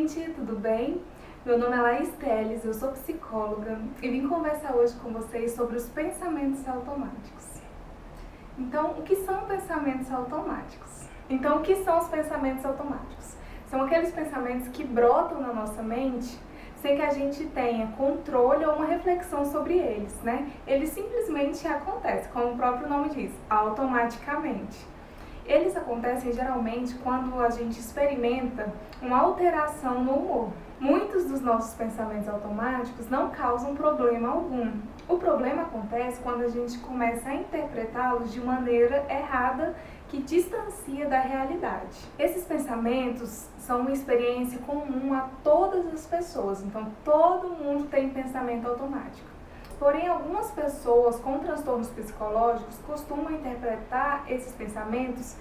gente, tudo bem? Meu nome é Laís Teles, eu sou psicóloga e vim conversar hoje com vocês sobre os pensamentos automáticos. Então, o que são pensamentos automáticos? Então, o que são os pensamentos automáticos? São aqueles pensamentos que brotam na nossa mente sem que a gente tenha controle ou uma reflexão sobre eles, né? Eles simplesmente acontecem, como o próprio nome diz, automaticamente. Eles acontecem geralmente quando a gente experimenta uma alteração no humor. Muitos dos nossos pensamentos automáticos não causam problema algum. O problema acontece quando a gente começa a interpretá-los de maneira errada, que distancia da realidade. Esses pensamentos são uma experiência comum a todas as pessoas, então todo mundo tem pensamento automático. Porém, algumas pessoas com transtornos psicológicos costumam interpretar esses pensamentos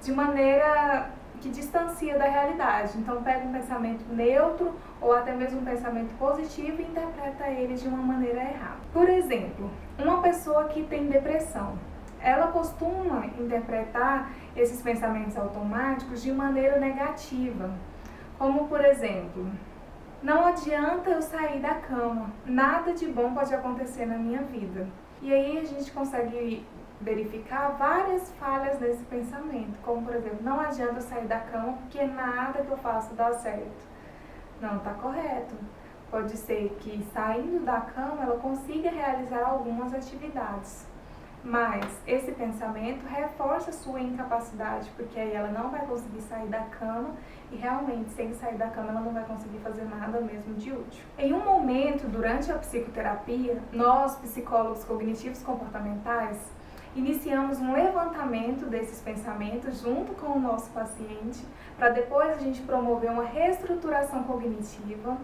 de maneira que distancia da realidade. Então, pega um pensamento neutro ou até mesmo um pensamento positivo e interpreta ele de uma maneira errada. Por exemplo, uma pessoa que tem depressão, ela costuma interpretar esses pensamentos automáticos de maneira negativa. Como, por exemplo, não adianta eu sair da cama, nada de bom pode acontecer na minha vida. E aí a gente consegue verificar várias falhas nesse pensamento, como por exemplo, não adianta eu sair da cama porque nada que eu faço dá certo. Não está correto. Pode ser que saindo da cama ela consiga realizar algumas atividades, mas esse pensamento reforça a sua incapacidade, porque aí ela não vai conseguir sair da cama e realmente, sem sair da cama, ela não vai conseguir fazer nada mesmo de útil. Em um momento, durante a psicoterapia, nós, psicólogos cognitivos comportamentais, iniciamos um levantamento desses pensamentos junto com o nosso paciente, para depois a gente promover uma reestruturação cognitiva,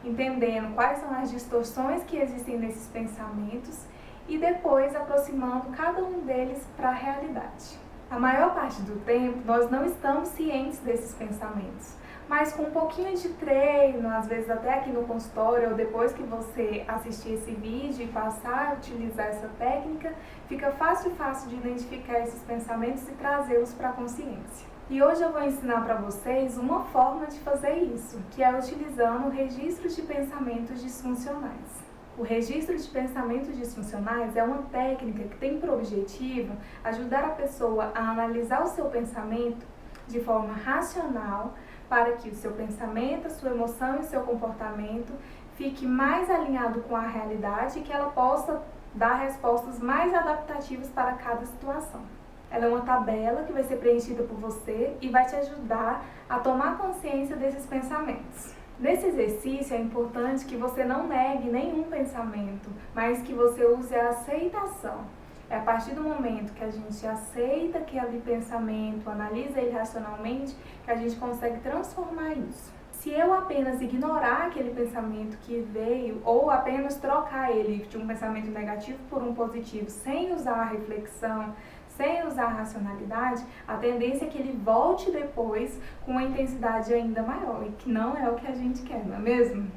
entendendo quais são as distorções que existem nesses pensamentos e depois aproximando cada um deles para a realidade. A maior parte do tempo nós não estamos cientes desses pensamentos, mas com um pouquinho de treino, às vezes até aqui no consultório ou depois que você assistir esse vídeo e passar a utilizar essa técnica, fica fácil de identificar esses pensamentos e trazê-los para a consciência. E hoje eu vou ensinar para vocês uma forma de fazer isso, que é utilizando o registro de pensamentos disfuncionais. O registro de pensamentos disfuncionais é uma técnica que tem por objetivo ajudar a pessoa a analisar o seu pensamento de forma racional para que o seu pensamento, a sua emoção e o seu comportamento fique mais alinhado com a realidade e que ela possa dar respostas mais adaptativas para cada situação. Ela é uma tabela que vai ser preenchida por você e vai te ajudar a tomar consciência desses pensamentos. Nesse exercício é importante que você não negue nenhum pensamento, mas que você use a aceitação. É a partir do momento que a gente aceita aquele pensamento, analisa ele racionalmente, que a gente consegue transformar isso. Se eu apenas ignorar aquele pensamento que veio, ou apenas trocar ele de um pensamento negativo por um positivo, sem usar a reflexão, sem usar a racionalidade, a tendência é que ele volte depois com uma intensidade ainda maior, e que não é o que a gente quer, não é mesmo?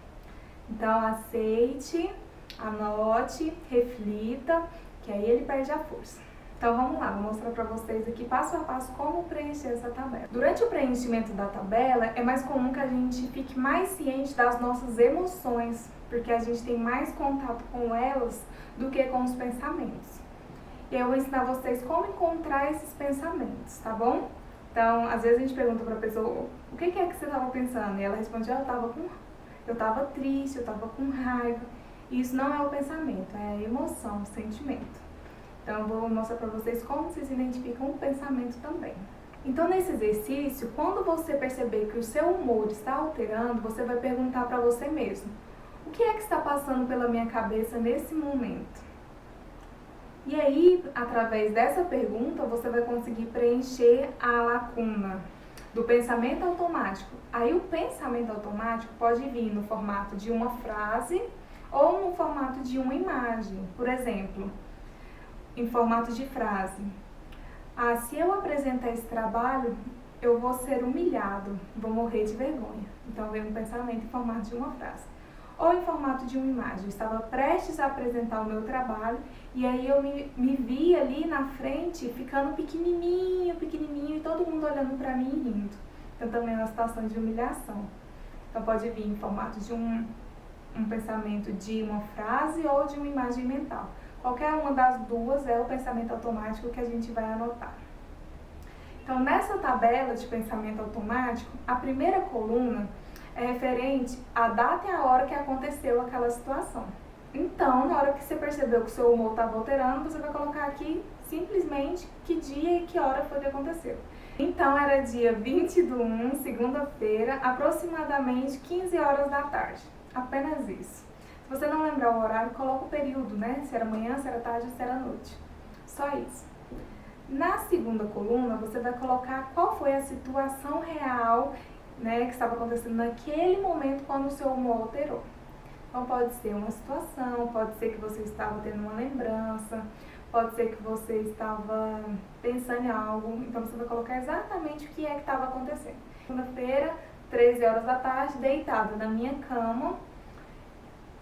Então aceite, anote, reflita, que aí ele perde a força. Então vamos lá, vou mostrar para vocês aqui passo a passo como preencher essa tabela. Durante o preenchimento da tabela, é mais comum que a gente fique mais ciente das nossas emoções, porque a gente tem mais contato com elas do que com os pensamentos. E eu vou ensinar vocês como encontrar esses pensamentos, tá bom? Então, às vezes a gente pergunta pra pessoa, o que é que você estava pensando? E ela responde, eu tava triste, eu tava com raiva. E isso não é o pensamento, é a emoção, o sentimento. Então, eu vou mostrar pra vocês como vocês identificam o pensamento também. Então, nesse exercício, quando você perceber que o seu humor está alterando, você vai perguntar pra você mesmo, o que é que está passando pela minha cabeça nesse momento? E aí, através dessa pergunta, você vai conseguir preencher a lacuna do pensamento automático. Aí o pensamento automático pode vir no formato de uma frase ou no formato de uma imagem. Por exemplo, em formato de frase. Se eu apresentar esse trabalho, eu vou ser humilhado, vou morrer de vergonha. Então vem um pensamento em formato de uma frase. Ou em formato de uma imagem. Eu estava prestes a apresentar o meu trabalho e aí eu me vi ali na frente ficando pequenininho e todo mundo olhando para mim e rindo. Então também é uma situação de humilhação. Então pode vir em formato de um pensamento de uma frase ou de uma imagem mental. Qualquer uma das duas é o pensamento automático que a gente vai anotar. Então, nessa tabela de pensamento automático, a primeira coluna é referente à data e à hora que aconteceu aquela situação. Então, na hora que você percebeu que o seu humor estava alterando, você vai colocar aqui simplesmente que dia e que hora foi que aconteceu. Então, era dia 20/1, segunda-feira, aproximadamente 15 horas da tarde. Apenas isso. Se você não lembrar o horário, coloca o período, né? Se era manhã, se era tarde, se era noite. Só isso. Na segunda coluna, você vai colocar qual foi a situação real, né, que estava acontecendo naquele momento quando o seu humor alterou. Então, pode ser uma situação, pode ser que você estava tendo uma lembrança, pode ser que você estava pensando em algo. Então, você vai colocar exatamente o que é que estava acontecendo. Segunda-feira, 13 horas da tarde, deitada na minha cama,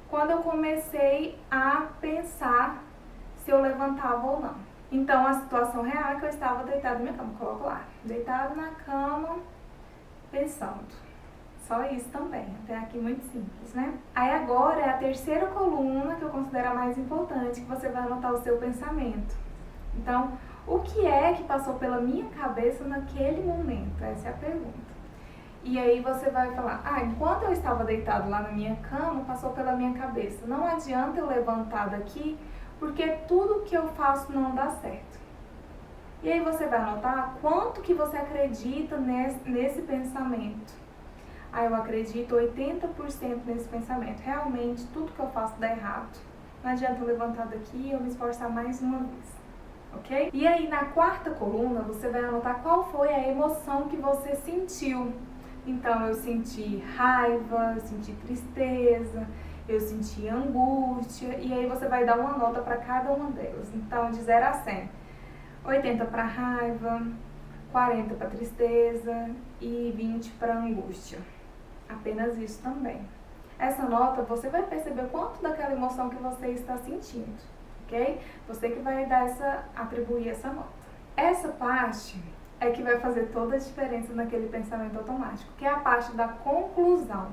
quando eu comecei a pensar se eu levantava ou não. Então, a situação real é que eu estava deitada na minha cama. Coloco lá, deitada na cama, pensando. Só isso também, até aqui muito simples, né? Aí agora é a terceira coluna que eu considero a mais importante, que você vai anotar o seu pensamento. Então, o que é que passou pela minha cabeça naquele momento? Essa é a pergunta. E aí você vai falar, enquanto eu estava deitado lá na minha cama, passou pela minha cabeça. Não adianta eu levantar daqui, porque tudo que eu faço não dá certo. E aí você vai anotar quanto que você acredita nesse pensamento. Eu acredito 80% nesse pensamento. Realmente, tudo que eu faço dá errado. Não adianta eu levantar daqui e eu me esforçar mais uma vez. Ok? E aí, na quarta coluna, você vai anotar qual foi a emoção que você sentiu. Então, eu senti raiva, eu senti tristeza, eu senti angústia. E aí, você vai dar uma nota para cada uma delas. Então, de 0 a 100. 80 para raiva, 40 para tristeza e 20 para angústia. Apenas isso também. Essa nota, você vai perceber quanto daquela emoção que você está sentindo, ok? Você que vai atribuir essa nota. Essa parte é que vai fazer toda a diferença naquele pensamento automático, que é a parte da conclusão.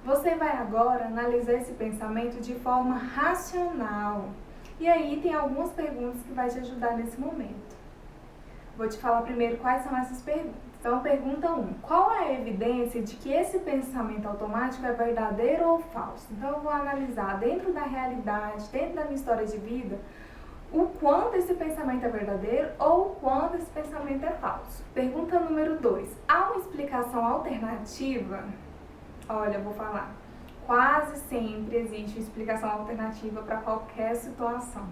Você vai agora analisar esse pensamento de forma racional. E aí tem algumas perguntas que vai te ajudar nesse momento. Vou te falar primeiro quais são essas perguntas. Então, pergunta 1. Qual é a evidência de que esse pensamento automático é verdadeiro ou falso? Então, eu vou analisar dentro da realidade, dentro da minha história de vida, o quanto esse pensamento é verdadeiro ou o quanto esse pensamento é falso. Pergunta número 2. Há uma explicação alternativa? Olha, eu vou falar. Quase sempre existe uma explicação alternativa para qualquer situação.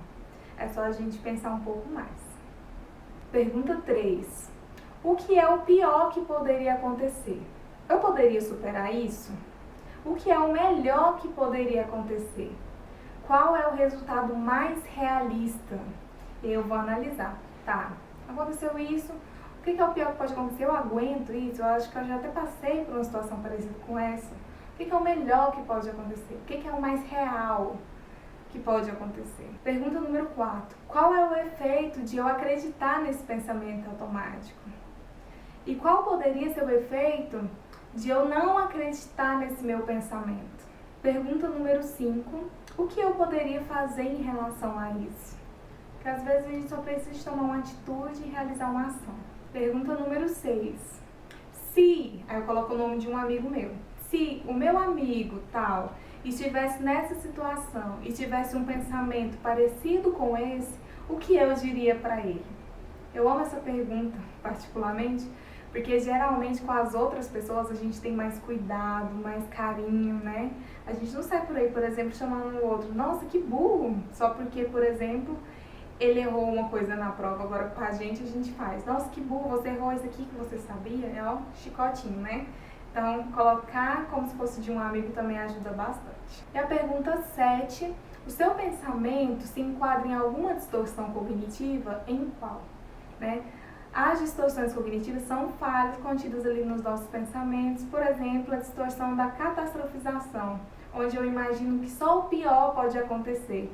É só a gente pensar um pouco mais. Pergunta 3. O que é o pior que poderia acontecer? Eu poderia superar isso? O que é o melhor que poderia acontecer? Qual é o resultado mais realista? Eu vou analisar. Tá, aconteceu isso. O que é o pior que pode acontecer? Eu aguento isso? Eu acho que eu já até passei por uma situação parecida com essa. O que é o melhor que pode acontecer? O que é o mais real que pode acontecer? Pergunta número 4. Qual é o efeito de eu acreditar nesse pensamento automático? E qual poderia ser o efeito de eu não acreditar nesse meu pensamento? Pergunta número 5. O que eu poderia fazer em relação a isso? Porque às vezes a gente só precisa tomar uma atitude e realizar uma ação. Pergunta número 6. Se, aí eu coloco o nome de um amigo meu. Se o meu amigo tal estivesse nessa situação e tivesse um pensamento parecido com esse, o que eu diria para ele? Eu amo essa pergunta particularmente, porque geralmente com as outras pessoas a gente tem mais cuidado, mais carinho, né? A gente não sai por aí, por exemplo, chamando o outro, nossa, que burro! Só porque, por exemplo, ele errou uma coisa na prova, agora com a gente faz. Nossa, que burro, você errou isso aqui que você sabia? É ó, chicotinho, né? Então, colocar como se fosse de um amigo também ajuda bastante. E a pergunta 7, o seu pensamento se enquadra em alguma distorção cognitiva? Em qual? Né? As distorções cognitivas são falhas contidas ali nos nossos pensamentos, por exemplo, a distorção da catastrofização, onde eu imagino que só o pior pode acontecer.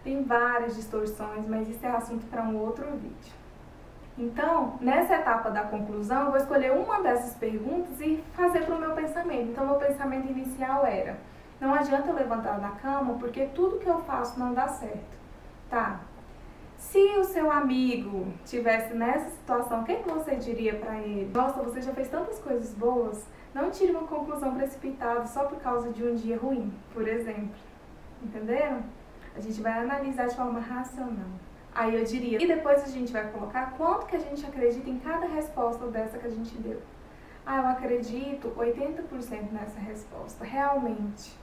Tem várias distorções, mas isso é assunto para um outro vídeo. Então, nessa etapa da conclusão, eu vou escolher uma dessas perguntas e fazer para o meu pensamento. Então, meu pensamento inicial era: não adianta eu levantar da cama porque tudo que eu faço não dá certo. Tá? Se o seu amigo tivesse nessa situação, o que você diria para ele? Nossa, você já fez tantas coisas boas, não tire uma conclusão precipitada só por causa de um dia ruim, por exemplo. Entenderam? A gente vai analisar de forma racional. Aí eu diria, e depois a gente vai colocar quanto que a gente acredita em cada resposta dessa que a gente deu. Ah, eu acredito 80% nessa resposta, realmente.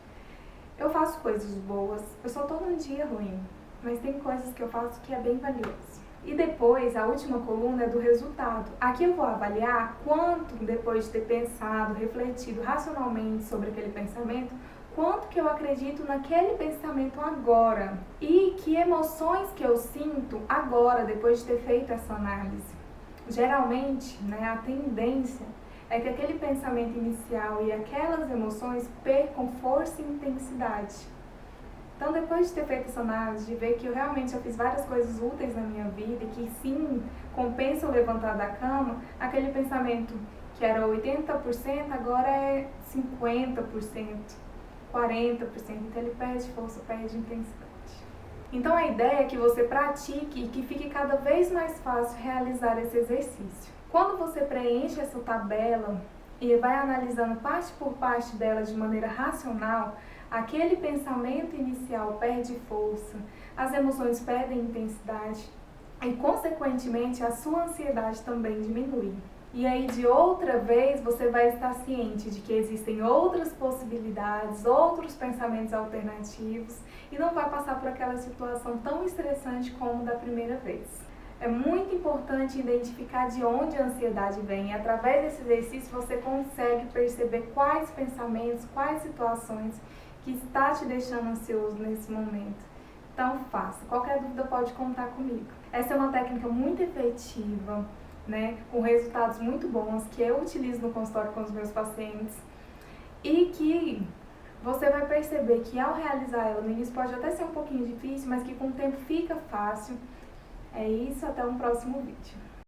Eu faço coisas boas, eu só tô num dia ruim, mas tem coisas que eu faço que é bem valioso. E depois, a última coluna é do resultado. Aqui eu vou avaliar quanto, depois de ter pensado, refletido racionalmente sobre aquele pensamento, quanto que eu acredito naquele pensamento agora e que emoções que eu sinto agora, depois de ter feito essa análise. Geralmente, a tendência é que aquele pensamento inicial e aquelas emoções percam força e intensidade. Então, depois de ter feito essa análise, de ver que eu realmente fiz várias coisas úteis na minha vida e que sim, compensa eu levantar da cama, aquele pensamento que era 80% agora é 50%, 40%, então ele perde força, perde intensidade. Então a ideia é que você pratique e que fique cada vez mais fácil realizar esse exercício. Quando você preenche essa tabela e vai analisando parte por parte dela de maneira racional, aquele pensamento inicial perde força, as emoções perdem intensidade e, consequentemente, a sua ansiedade também diminui. E aí, de outra vez, você vai estar ciente de que existem outras possibilidades, outros pensamentos alternativos e não vai passar por aquela situação tão estressante como da primeira vez. É muito importante identificar de onde a ansiedade vem e, através desse exercício, você consegue perceber quais pensamentos, quais situações que está te deixando ansioso nesse momento. Então, faça. Qualquer dúvida pode contar comigo. Essa é uma técnica muito efetiva, com resultados muito bons, que eu utilizo no consultório com os meus pacientes e que você vai perceber que ao realizar ela no início pode até ser um pouquinho difícil, mas que com o tempo fica fácil. É isso, até um próximo vídeo.